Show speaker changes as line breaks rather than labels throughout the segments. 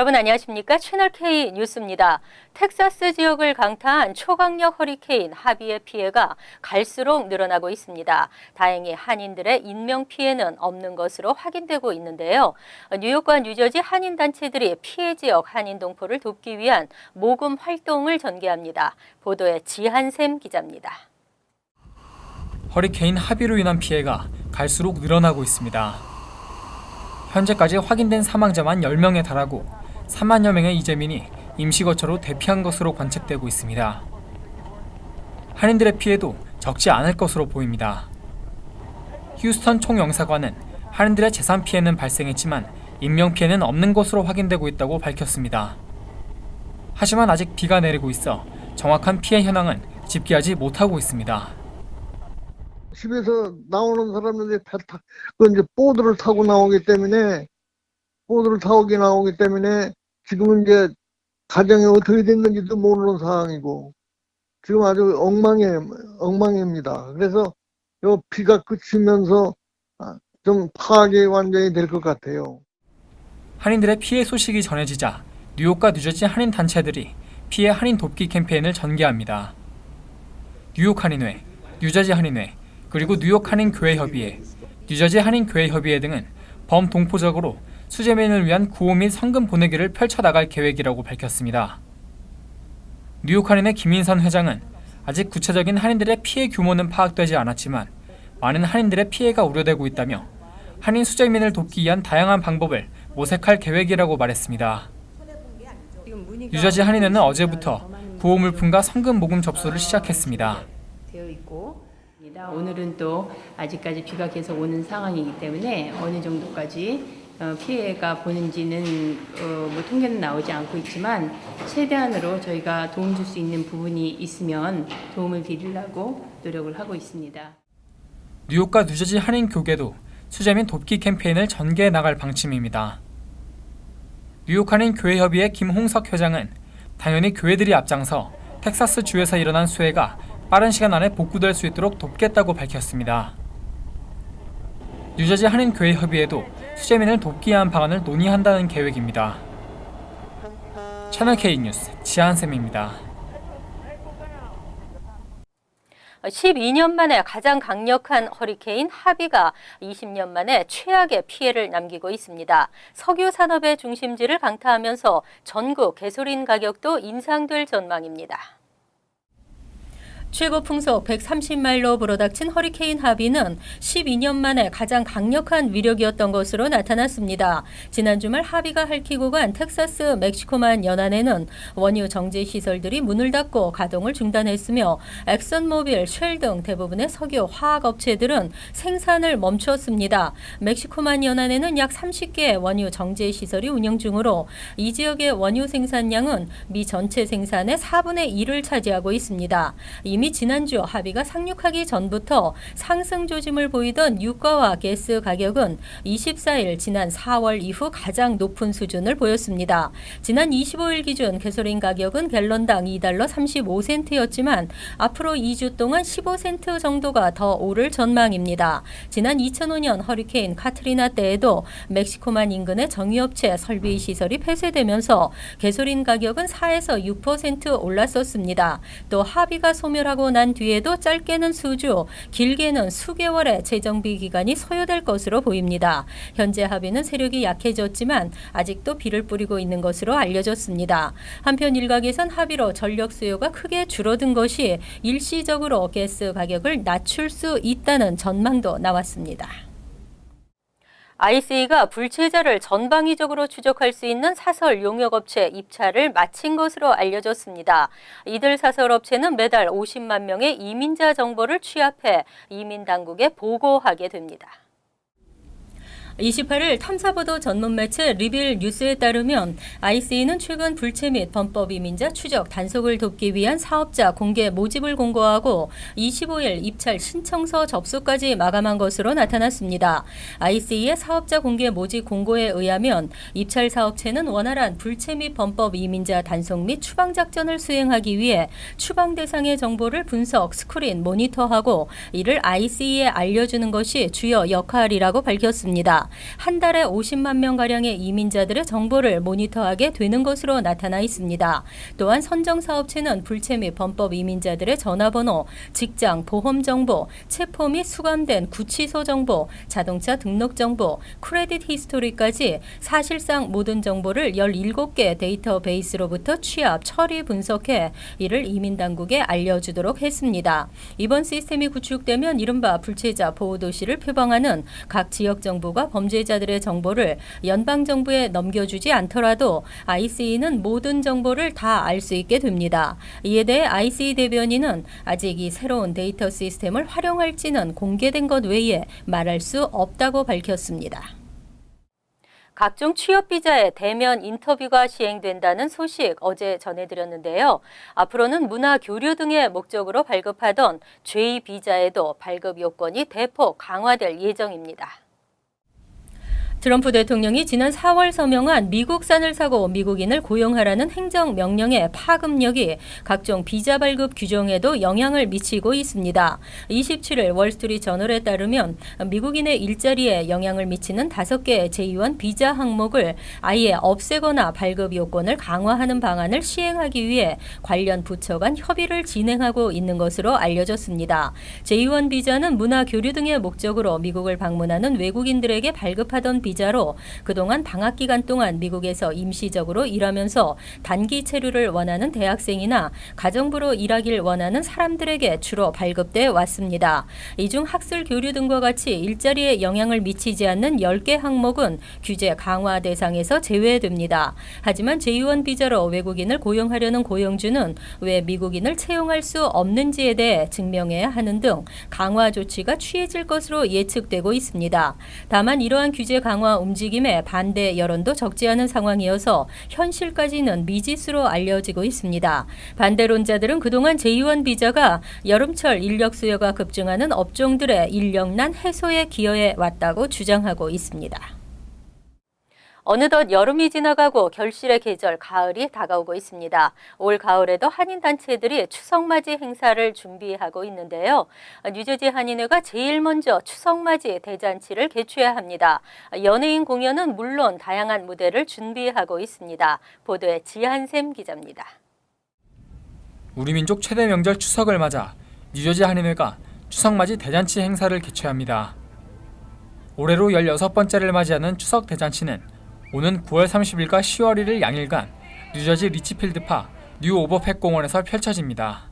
여러분 안녕하십니까? 채널K 뉴스입니다. 텍사스 지역을 강타한 초강력 허리케인 하비의 피해가 갈수록 늘어나고 있습니다. 다행히 한인들의 인명피해는 없는 것으로 확인되고 있는데요. 뉴욕과 뉴저지 한인단체들이 피해 지역 한인 동포를 돕기 위한 모금 활동을 전개합니다. 보도에 지한샘 기자입니다.
허리케인 하비로 인한 피해가 갈수록 늘어나고 있습니다. 현재까지 확인된 사망자만 10명에 달하고 3만여 명의 이재민이 임시거처로 대피한 것으로 관측되고 있습니다. 한인들의 피해도 적지 않을 것으로 보입니다. 휴스턴 총영사관은 한인들의 재산 피해는 발생했지만 인명 피해는 없는 것으로 확인되고 있다고 밝혔습니다. 하지만 아직 비가 내리고 있어 정확한 피해 현황은 집계하지 못하고 있습니다.
집에서 나오는 사람들이 이제 보드를 타고 나오기 때문에 지금은 이제 가정이 어떻게 됐는지도 모르는 상황이고 지금 아주 엉망입니다. 그래서 요 비가 그치면서 좀 파악이 완전히 될 것 같아요.
한인들의 피해 소식이 전해지자 뉴욕과 뉴저지 한인 단체들이 피해 한인 돕기 캠페인을 전개합니다. 뉴욕 한인회, 뉴저지 한인회, 그리고 뉴욕 한인교회협의회, 뉴저지 한인교회협의회 등은 범동포적으로 수재민을 위한 구호 및 성금 보내기를 펼쳐나갈 계획이라고 밝혔습니다. 뉴욕 한인회 김인선 회장은 아직 구체적인 한인들의 피해 규모는 파악되지 않았지만 많은 한인들의 피해가 우려되고 있다며 한인 수재민을 돕기 위한 다양한 방법을 모색할 계획이라고 말했습니다. 뉴저지 한인회는 어제부터 구호 물품과 성금 모금 접수를 시작했습니다.
오늘은 또 아직까지 비가 계속 오는 상황이기 때문에 어느 정도까지 피해가 보는지는 통계는 나오지 않고 있지만 최대한으로 저희가 도움 줄 수 있는 부분이 있으면 도움을 드리려고 노력을 하고 있습니다.
뉴욕과 뉴저지 한인교계도 수재민 돕기 캠페인을 전개해 나갈 방침입니다. 뉴욕 한인교회협의회 김홍석 회장은 당연히 교회들이 앞장서 텍사스 주에서 일어난 수해가 빠른 시간 안에 복구될 수 있도록 돕겠다고 밝혔습니다. 뉴저지 한인교회협의회도 수재민을 돕기 위한 방안을 논의한다는 계획입니다. 채널K 뉴스 지한샘입니다.
12년 만에 가장 강력한 허리케인 하비가 20년 만에 최악의 피해를 남기고 있습니다. 석유 산업의 중심지를 강타하면서 전국 가솔린 가격도 인상될 전망입니다. 최고 풍속 130마일로 불어닥친 허리케인 하비는 12년 만에 가장 강력한 위력이었던 것으로 나타났습니다. 지난 주말 하비가 핥히고 간 텍사스 멕시코만 연안에는 원유 정제 시설들이 문을 닫고 가동을 중단했으며 엑선모빌, 쉘 등 대부분의 석유 화학 업체들은 생산을 멈추었습니다. 멕시코만 연안에는 약 30개의 원유 정제 시설이 운영 중으로 이 지역의 원유 생산량은 미 전체 생산의 4분의 1을 차지하고 있습니다. 이미 지난주 하비가 상륙하기 전부터 상승 조짐을 보이던 유가와 가스 가격은 24일 지난 4월 이후 가장 높은 수준을 보였습니다. 지난 25일 기준 가솔린 가격은 갤런당 $2 35센트였지만 앞으로 2주 동안 15센트 정도가 더 오를 전망입니다. 지난 2005년 허리케인 카트리나 때에도 멕시코만 인근의 정유업체 설비 시설이 폐쇄되면서 가솔린 가격은 4에서 6% 올랐었습니다. 또 하비가 소멸하고 난 뒤에도 짧게는 수주, 길게는 수개월의 재정비 기간이 소요될 것으로 보입니다. 현재 하비는 세력이 약해졌지만 아직도 비를 뿌리고 있는 것으로 알려졌습니다. 한편 일각에선 하비로 전력 수요가 크게 줄어든 것이 일시적으로 가스 가격을 낮출 수 있다는 전망도 나왔습니다. ICE가 불체자를 전방위적으로 추적할 수 있는 사설 용역업체 입찰을 마친 것으로 알려졌습니다. 이들 사설업체는 매달 50만 명의 이민자 정보를 취합해 이민당국에 보고하게 됩니다. 28일 탐사보도 전문 매체 리빌 뉴스에 따르면 ICE는 최근 불체 및 범법 이민자 추적 단속을 돕기 위한 사업자 공개 모집을 공고하고 25일 입찰 신청서 접수까지 마감한 것으로 나타났습니다. ICE의 사업자 공개 모집 공고에 의하면 입찰 사업체는 원활한 불체 및 범법 이민자 단속 및 추방 작전을 수행하기 위해 추방 대상의 정보를 분석, 스크린, 모니터하고 이를 ICE에 알려주는 것이 주요 역할이라고 밝혔습니다. 있습니다. 한 달에 50만 명가량의 이민자들의 정보를 모니터하게 되는 것으로 나타나 있습니다. 또한 선정사업체는 불체 및 범법 이민자들의 전화번호, 직장, 보험 정보, 체포 및 수감된 구치소 정보, 자동차 등록 정보, 크레딧 히스토리까지 사실상 모든 정보를 17개 데이터베이스로부터 취합, 처리, 분석해 이를 이민당국에 알려주도록 했습니다. 이번 시스템이 구축되면 이른바 불체자 보호도시를 표방하는 각 지역정부가 범죄자들의 정보를 연방정부에 넘겨주지 않더라도 ICE는 모든 정보를 다 알 수 있게 됩니다. 이에 대해 ICE 대변인은 아직 이 새로운 데이터 시스템을 활용할지는 공개된 것 외에 말할 수 없다고 밝혔습니다. 각종 취업 비자의 대면 인터뷰가 시행된다는 소식 어제 전해드렸는데요. 앞으로는 문화 교류 등의 목적으로 발급하던 J 비자에도 발급 요건이 대폭 강화될 예정입니다. 트럼프 대통령이 지난 4월 서명한 미국산을 사고 미국인을 고용하라는 행정명령의 파급력이 각종 비자 발급 규정에도 영향을 미치고 있습니다. 27일 월스트리트저널에 따르면 미국인의 일자리에 영향을 미치는 5개의 제2원 비자 항목을 아예 없애거나 발급 요건을 강화하는 방안을 시행하기 위해 관련 부처 간 협의를 진행하고 있는 것으로 알려졌습니다. 제2원 비자는 문화 교류 등의 목적으로 미국을 방문하는 외국인들에게 발급하던 비자로 그동안 방학 기간 동안 미국에서 임시적으로 일하면서 단기 체류를 원하는 대학생이나 가정부로 일하길 원하는 사람들에게 주로 발급돼 왔습니다. 이 중 학술 교류 등과 같이 일자리에 영향을 미치지 않는 10개 항목은 규제 강화 대상에서 제외됩니다. 하지만 제2원 비자로 외국인을 고용하려는 고용주는 왜 미국인을 채용할 수 없는지에 대해 증명해야 하는 등 강화 조치가 취해질 것으로 예측되고 있습니다. 다만 이러한 규제 강화 움직임에 반대 여론도 적지 않은 상황이어서 현실까지는 미지수로 알려지고 있습니다. 반대론자들은 그동안 제2원 비자가 여름철 인력 수요가 급증하는 업종들의 인력난 해소에 기여해 왔다고 주장하고 있습니다. 어느덧 여름이 지나가고 결실의 계절 가을이 다가오고 있습니다. 올 가을에도 한인단체들이 추석맞이 행사를 준비하고 있는데요. 뉴저지 한인회가 제일 먼저 추석맞이 대잔치를 개최해야 합니다. 연예인 공연은 물론 다양한 무대를 준비하고 있습니다. 보도에 지한샘 기자입니다.
우리 민족 최대 명절 추석을 맞아 뉴저지 한인회가 추석맞이 대잔치 행사를 개최합니다. 올해로 16번째를 맞이하는 추석 대잔치는 오는 9월 30일과 10월 1일 양일간 뉴저지 리치필드파 뉴 오버팩 공원에서 펼쳐집니다.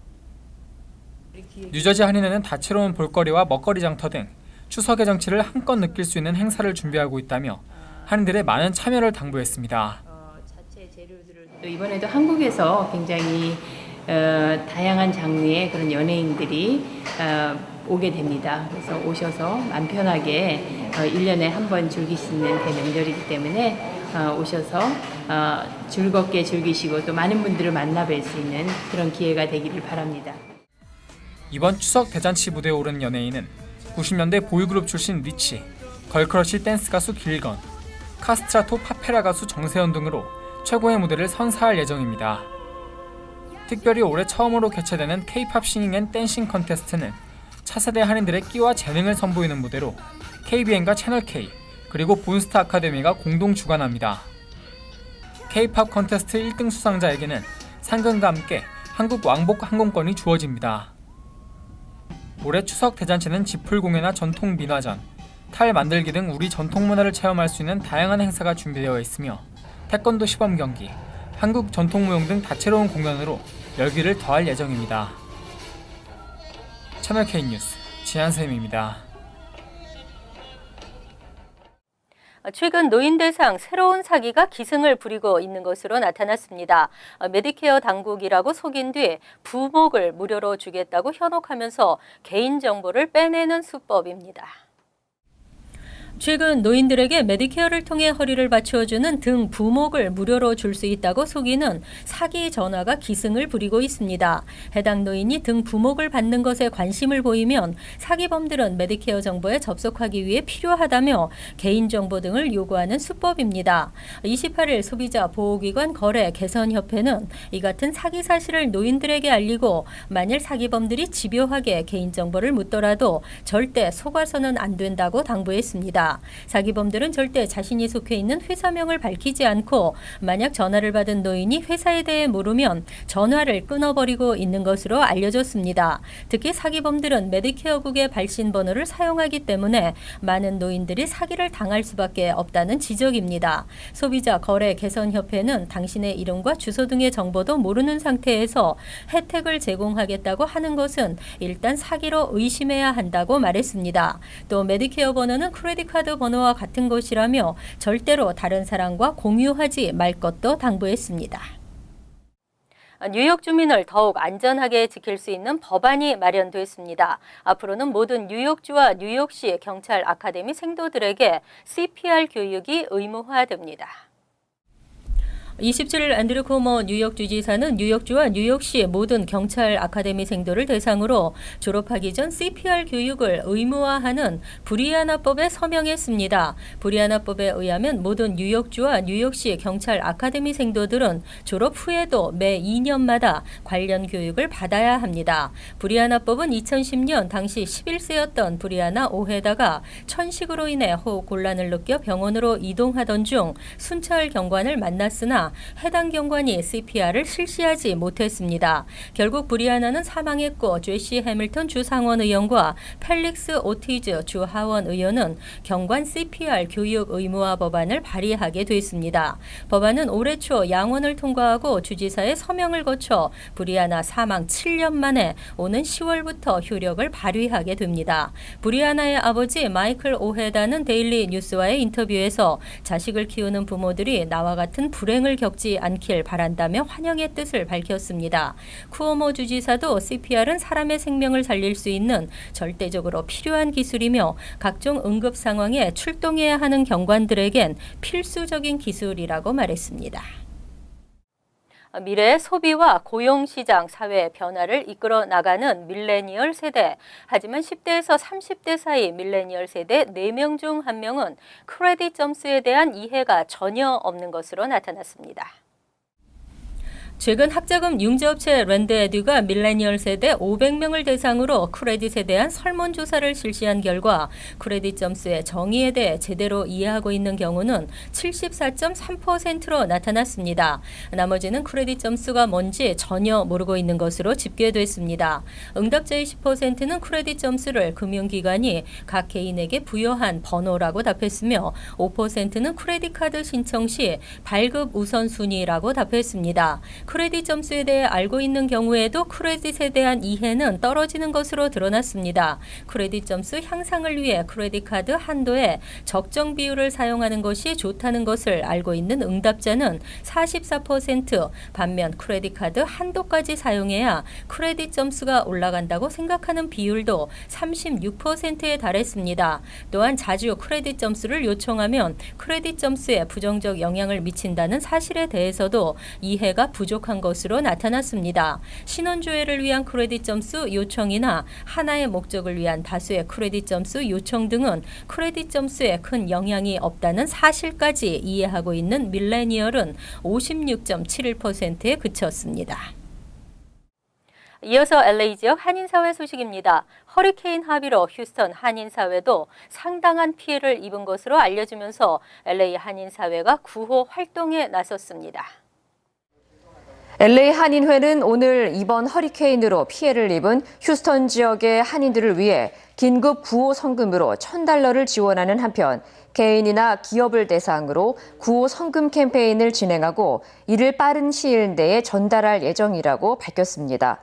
뉴저지 한인회는 다채로운 볼거리와 먹거리 장터 등 추석의 정치를 한껏 느낄 수 있는 행사를 준비하고 있다며 한인들의 많은 참여를 당부했습니다.
자체 재료들을 또 이번에도 한국에서 굉장히 다양한 장르의 그런 연예인들이 오게 됩니다. 그래서 오셔서 마음 편하게 1년에 한 번 즐길 수 있는 대명절이기 때문에 오셔서 즐겁게 즐기시고 또 많은 분들을 만나뵐 수 있는 그런 기회가 되기를 바랍니다.
이번 추석 대잔치 무대에 오른 연예인은 90년대 보이그룹 출신 리치, 걸크러쉬 댄스 가수 길건, 카스트라토 파페라 가수 정세현 등으로 최고의 무대를 선사할 예정입니다. 특별히 올해 처음으로 개최되는 K-팝 싱잉 앤 댄싱 컨테스트는 차세대 한인들의 끼와 재능을 선보이는 무대로 KBN과 채널K 그리고 본스타 아카데미가 공동 주관합니다. K-팝 컨테스트 1등 수상자에게는 상금과 함께 한국 왕복 항공권이 주어집니다. 올해 추석 대잔치는 지풀 공예나 전통 민화전, 탈 만들기 등 우리 전통 문화를 체험할 수 있는 다양한 행사가 준비되어 있으며 태권도 시범 경기, 한국 전통 무용 등 다채로운 공연으로 열기를 더할 예정입니다. 채널 K 뉴스 지한샘입니다.
최근 노인 대상 새로운 사기가 기승을 부리고 있는 것으로 나타났습니다. 메디케어 당국이라고 속인 뒤 부목을 무료로 주겠다고 현혹하면서 개인정보를 빼내는 수법입니다. 최근 노인들에게 메디케어를 통해 허리를 받쳐주는 등 부목을 무료로 줄 수 있다고 속이는 사기 전화가 기승을 부리고 있습니다. 해당 노인이 등 부목을 받는 것에 관심을 보이면 사기범들은 메디케어 정보에 접속하기 위해 필요하다며 개인정보 등을 요구하는 수법입니다. 28일 소비자보호기관 거래개선협회는 이 같은 사기 사실을 노인들에게 알리고 만일 사기범들이 집요하게 개인정보를 묻더라도 절대 속아서는 안 된다고 당부했습니다. 말했습니다. 사기범들은 절대 자신이 속해 있는 회사명을 밝히지 않고 만약 전화를 받은 노인이 회사에 대해 모르면 전화를 끊어버리고 있는 것으로 알려졌습니다. 특히 사기범들은 메디케어국의 발신 번호를 사용하기 때문에 많은 노인들이 사기를 당할 수밖에 없다는 지적입니다. 소비자 거래 개선협회는 당신의 이름과 주소 등의 정보도 모르는 상태에서 혜택을 제공하겠다고 하는 것은 일단 사기로 의심해야 한다고 말했습니다. 또 메디케어 번호는 크레딧 카드 번호와 같은 것이라며 절대로 다른 사람과 공유하지 말 것도 당부했습니다. 뉴욕 주민을 더욱 안전하게 지킬 수 있는 법안이 마련됐습니다. 앞으로는 모든 뉴욕주와 뉴욕시 경찰 아카데미 생도들에게 CPR 교육이 의무화됩니다. 27일 앤드류 쿠오모 뉴욕주지사는 뉴욕주와 뉴욕시 모든 경찰 아카데미 생도를 대상으로 졸업하기 전 CPR 교육을 의무화하는 브리아나법에 서명했습니다. 브리아나법에 의하면 모든 뉴욕주와 뉴욕시 경찰 아카데미 생도들은 졸업 후에도 매 2년마다 관련 교육을 받아야 합니다. 브리아나법은 2010년 당시 11세였던 브리아나 오헤다가 천식으로 인해 호흡 곤란을 느껴 병원으로 이동하던 중 순찰 경관을 만났으나 해당 경관이 CPR을 실시하지 못했습니다. 결국 브리아나는 사망했고 제시 해밀턴 주 상원 의원과 펠릭스 오티즈 주 하원 의원은 경관 CPR 교육 의무화 법안을 발의하게 됐습니다. 법안은 올해 초 양원을 통과하고 주지사의 서명을 거쳐 브리아나 사망 7년 만에 오는 10월부터 효력을 발휘하게 됩니다. 브리아나의 아버지 마이클 오헤다는 데일리 뉴스와의 인터뷰에서 자식을 키우는 부모들이 나와 같은 불행을 겪지 않길 바란다며 환영의 뜻을 밝혔습니다. 쿠오모 주지사도 CPR은 사람의 생명을 살릴 수 있는 절대적으로 필요한 기술이며 각종 응급 상황에 출동해야 하는 경관들에겐 필수적인 기술이라고 말했습니다. 미래의 소비와 고용시장 사회 변화를 이끌어 나가는 밀레니얼 세대. 하지만 10대에서 30대 사이 밀레니얼 세대 4명 중 1명은 크레딧 점수에 대한 이해가 전혀 없는 것으로 나타났습니다. 최근 학자금 융자업체 랜드에듀가 밀레니얼 세대 500명을 대상으로 크레딧에 대한 설문조사를 실시한 결과 크레딧 점수의 정의에 대해 제대로 이해하고 있는 경우는 74.3%로 나타났습니다. 나머지는 크레딧 점수가 뭔지 전혀 모르고 있는 것으로 집계됐습니다. 응답자의 10%는 크레딧 점수를 금융기관이 각 개인에게 부여한 번호라고 답했으며 5%는 크레딧 카드 신청 시 발급 우선순위라고 답했습니다. 크레딧 점수에 대해 알고 있는 경우에도 크레딧에 대한 이해는 떨어지는 것으로 드러났습니다. 크레딧 점수 향상을 위해 크레딧 카드 한도에 적정 비율을 사용하는 것이 좋다는 것을 알고 있는 응답자는 44%, 반면 크레딧 카드 한도까지 사용해야 크레딧 점수가 올라간다고 생각하는 비율도 36%에 달했습니다. 또한 자주 크레딧 점수를 요청하면 크레딧 점수에 부정적 영향을 미친다는 사실에 대해서도 이해가 부족한 것으로 나타났습니다. 신원조회를 위한 크레딧 점수 요청이나 하나의 목적을 위한 다수의 크레딧 점수 요청 등은 크레딧 점수에 큰 영향이 없다는 사실까지 이해하고 있는 밀레니얼은 56.71%에 그쳤습니다. 이어서 LA 지역 한인사회 소식입니다. 허리케인 하비로 휴스턴 한인사회도 상당한 피해를 입은 것으로 알려지면서 LA 한인사회가 구호 활동에 나섰습니다.
LA 한인회는 오늘 이번 허리케인으로 피해를 입은 휴스턴 지역의 한인들을 위해 긴급 구호 성금으로 $1,000를 지원하는 한편 개인이나 기업을 대상으로 구호 성금 캠페인을 진행하고 이를 빠른 시일 내에 전달할 예정이라고 밝혔습니다.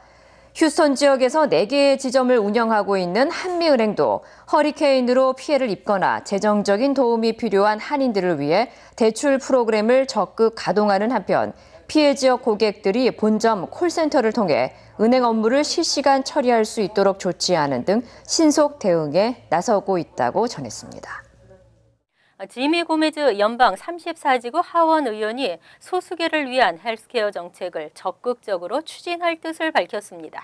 휴스턴 지역에서 4개의 지점을 운영하고 있는 한미은행도 허리케인으로 피해를 입거나 재정적인 도움이 필요한 한인들을 위해 대출 프로그램을 적극 가동하는 한편 피해 지역 고객들이 본점 콜센터를 통해 은행 업무를 실시간 처리할 수 있도록 조치하는 등 신속 대응에 나서고 있다고 전했습니다.
지미 고메즈 연방 34지구 하원 의원이 소수계를 위한 헬스케어 정책을 적극적으로 추진할 뜻을 밝혔습니다.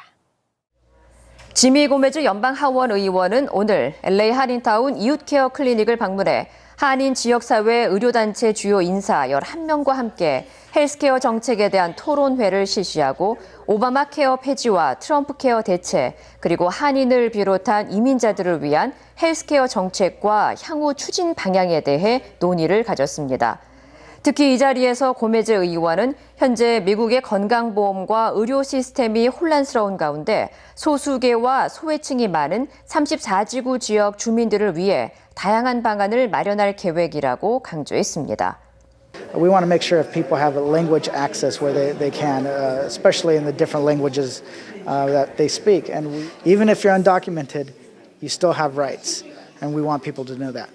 지미 고메즈 연방 하원 의원은 오늘 LA 한인타운 이웃케어 클리닉을 방문해 한인 지역사회 의료단체 주요 인사 11명과 함께 헬스케어 정책에 대한 토론회를 실시하고 오바마 케어 폐지와 트럼프 케어 대체, 그리고 한인을 비롯한 이민자들을 위한 헬스케어 정책과 향후 추진 방향에 대해 논의를 가졌습니다. 특히 이 자리에서 고메제 의원은 현재 미국의 건강보험과 의료 시스템이 혼란스러운 가운데 소수계와 소외층이 많은 34지구 지역 주민들을 위해 다양한 방안을 마련할 계획이라고 강조했습니다.
We want to make sure if people have a language access where they can, especially in the different languages that they speak. And even if you're undocumented, you still have rights. And we want people to know that.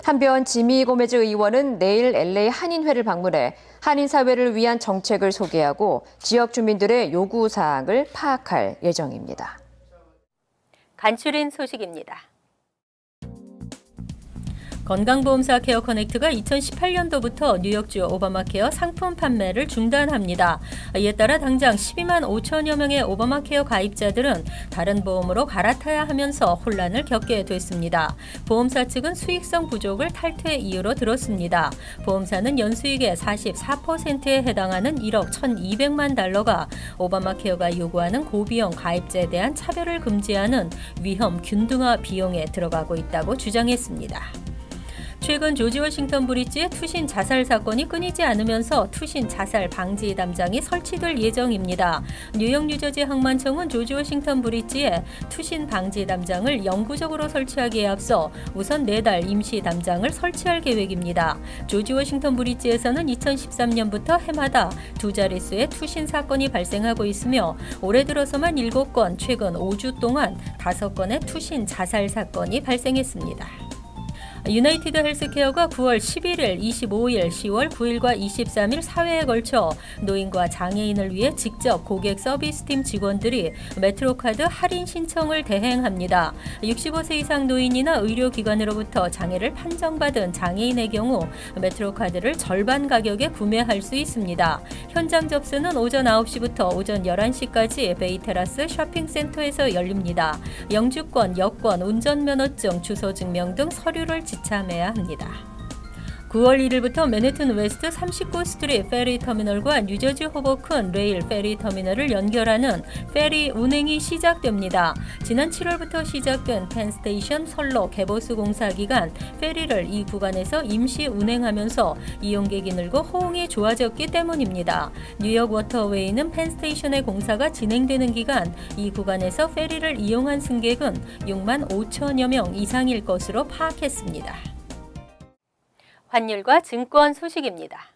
한편 지미 고메즈 의원은 내일 LA 한인회를 방문해 한인 사회를 위한 정책을 소개하고 지역 주민들의 요구 사항을 파악할 예정입니다.
간추린 소식입니다. 건강보험사 케어 커넥트가 2018년도부터 뉴욕주 오바마케어 상품 판매를 중단합니다. 이에 따라 당장 12만 5천여 명의 오바마케어 가입자들은 다른 보험으로 갈아타야 하면서 혼란을 겪게 됐습니다. 보험사 측은 수익성 부족을 탈퇴 이유로 들었습니다. 보험사는 연수익의 44%에 해당하는 1억 1,200만 달러가 오바마케어가 요구하는 고비용 가입자에 대한 차별을 금지하는 위험 균등화 비용에 들어가고 있다고 주장했습니다. 최근 조지 워싱턴 브리지의 투신 자살 사건이 끊이지 않으면서 투신 자살 방지 담장이 설치될 예정입니다. 뉴욕 뉴저지 항만청은 조지 워싱턴 브리지에 투신 방지 담장을 영구적으로 설치하기에 앞서 우선 4달 임시 담장을 설치할 계획입니다. 조지 워싱턴 브리지에서는 2013년부터 해마다 2자릿수의 투신 사건이 발생하고 있으며 올해 들어서만 7건, 최근 5주 동안 5건의 투신 자살 사건이 발생했습니다. 유나이티드 헬스케어가 9월 11일, 25일, 10월 9일과 23일 4회에 걸쳐 노인과 장애인을 위해 직접 고객 서비스팀 직원들이 메트로카드 할인 신청을 대행합니다. 65세 이상 노인이나 의료기관으로부터 장애를 판정받은 장애인의 경우 메트로카드를 절반 가격에 구매할 수 있습니다. 현장 접수는 오전 9시부터 오전 11시까지 베이테라스 쇼핑센터에서 열립니다. 영주권, 여권, 운전면허증, 주소증명 등 서류를 지참해야 합니다. 9월 1일부터 맨해튼 웨스트 39 스트리트 페리 터미널과 뉴저지 호보큰 레일 페리 터미널을 연결하는 페리 운행이 시작됩니다. 지난 7월부터 시작된 펜스테이션 선로 개보수 공사 기간 페리를 이 구간에서 임시 운행하면서 이용객이 늘고 호응이 좋아졌기 때문입니다. 뉴욕 워터웨이는 펜스테이션의 공사가 진행되는 기간 이 구간에서 페리를 이용한 승객은 6만 5천여 명 이상일 것으로 파악했습니다. 환율과 증권 소식입니다.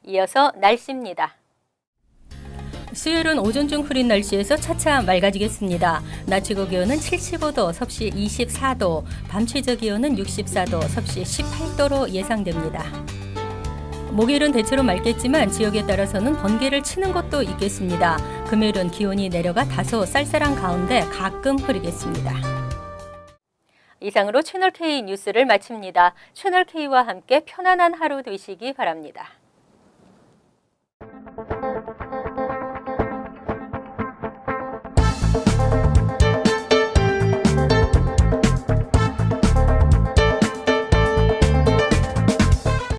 이어서 날씨입니다. 수요일은 오전 중 흐린 날씨에서 차차 맑아지겠습니다. 낮 최고 기온은 75도, 섭씨 24도, 밤 최저 기온은 64도, 섭씨 18도로 예상됩니다. 목요일은 대체로 맑겠지만 지역에 따라서는 번개를 치는 곳도 있겠습니다. 금요일은 기온이 내려가 다소 쌀쌀한 가운데 가끔 흐리겠습니다. 이상으로 채널K 뉴스를 마칩니다. 채널K와 함께 편안한 하루 되시기 바랍니다.